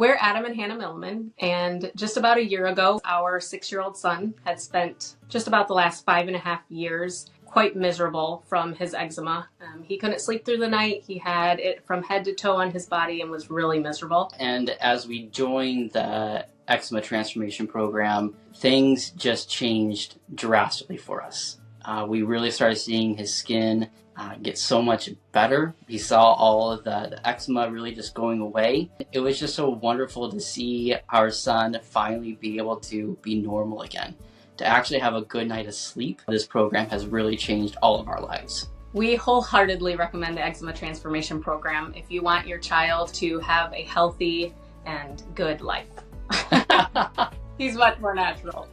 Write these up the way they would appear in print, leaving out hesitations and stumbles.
We're Adam and Hannah Milliman, and just about a year ago, our 6-year-old son had spent just about the last 5.5 years quite miserable from his eczema. He couldn't sleep through the night. He had it from head to toe on his body and was really miserable. And as we joined the Eczema Transformation Program, things just changed drastically for us. We really started seeing his skin get so much better. We saw all of the eczema really just going away. It was just so wonderful to see our son finally be able to be normal again, to actually have a good night of sleep. This program has really changed all of our lives. We wholeheartedly recommend the Eczema Transformation Program if you want your child to have a healthy and good life. He's much more natural.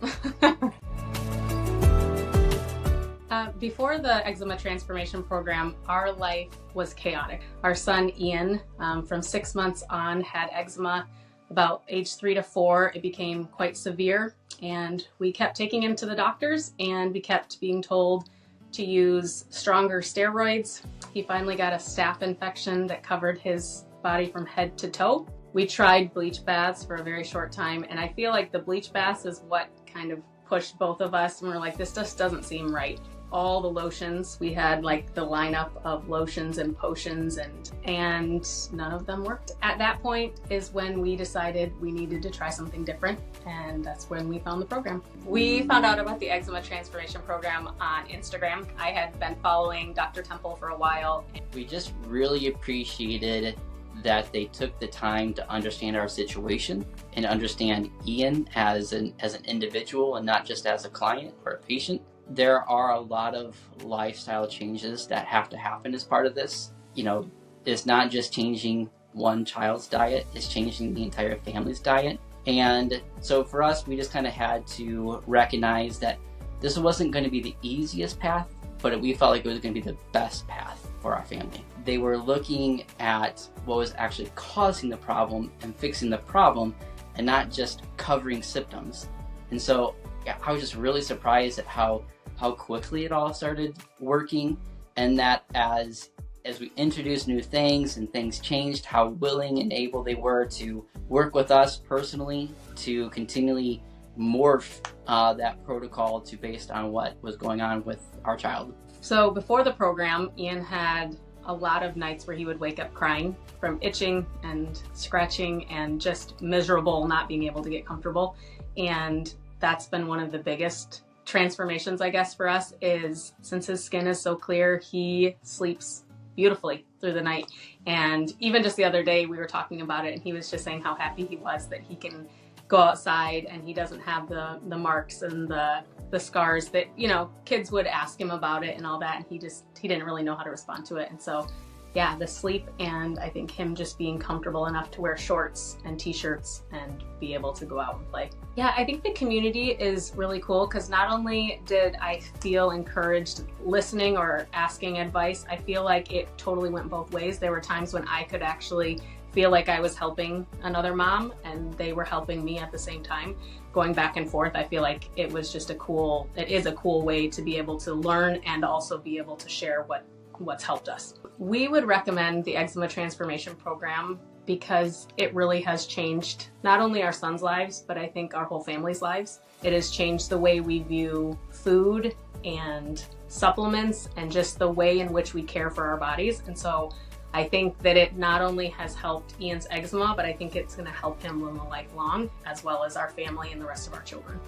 Before the Eczema Transformation Program, our life was chaotic. Our son Ian, from 6 months on, had eczema. About age 3 to 4, it became quite severe, and we kept taking him to the doctors, and we kept being told to use stronger steroids. He finally got a staph infection that covered his body from head to toe. We tried bleach baths for a very short time, and I feel like the bleach baths is what kind of pushed both of us, and we're like, this just doesn't seem right. All the lotions, we had like the lineup of lotions and potions, and none of them worked. At that point is when we decided we needed to try something different, and that's when we found the program. We found out about the Eczema Transformation Program on Instagram. I had been following Dr. Temple for a while. We just really appreciated that they took the time to understand our situation and understand Ian as an individual and not just as a client or a patient. There are a lot of lifestyle changes that have to happen as part of this. You know, it's not just changing one child's diet, it's changing the entire family's diet. And so for us, we just kind of had to recognize that this wasn't going to be the easiest path, but we felt like it was going to be the best path for our family. They were looking at what was actually causing the problem and fixing the problem, and not just covering symptoms. And so I was just really surprised at how quickly it all started working, and that as we introduced new things and things changed, how willing and able they were to work with us personally to continually morph that protocol to based on what was going on with our child. So before the program, Ian had a lot of nights where he would wake up crying from itching and scratching and just miserable not being able to get comfortable. And that's been one of the biggest transformations, I guess, for us, is since his skin is so clear, he sleeps beautifully through the night. And even just the other day, we were talking about it, and he was just saying how happy he was that he can go outside and he doesn't have the marks and the scars that, you know, kids would ask him about it and all that, and he didn't really know how to respond to it. And so yeah, the sleep, and I think him just being comfortable enough to wear shorts and t-shirts and be able to go out and play. Yeah, I think the community is really cool, because not only did I feel encouraged listening or asking advice, I feel like it totally went both ways. There were times when I could actually feel like I was helping another mom and they were helping me at the same time. Going back and forth, I feel like it is a cool way to be able to learn and also be able to share what's helped us. We would recommend the Eczema Transformation Program because it really has changed not only our son's lives, but I think our whole family's lives. It has changed the way we view food and supplements and just the way in which we care for our bodies. And so I think that it not only has helped Ian's eczema, but I think it's going to help him live a lifelong, as well as our family and the rest of our children.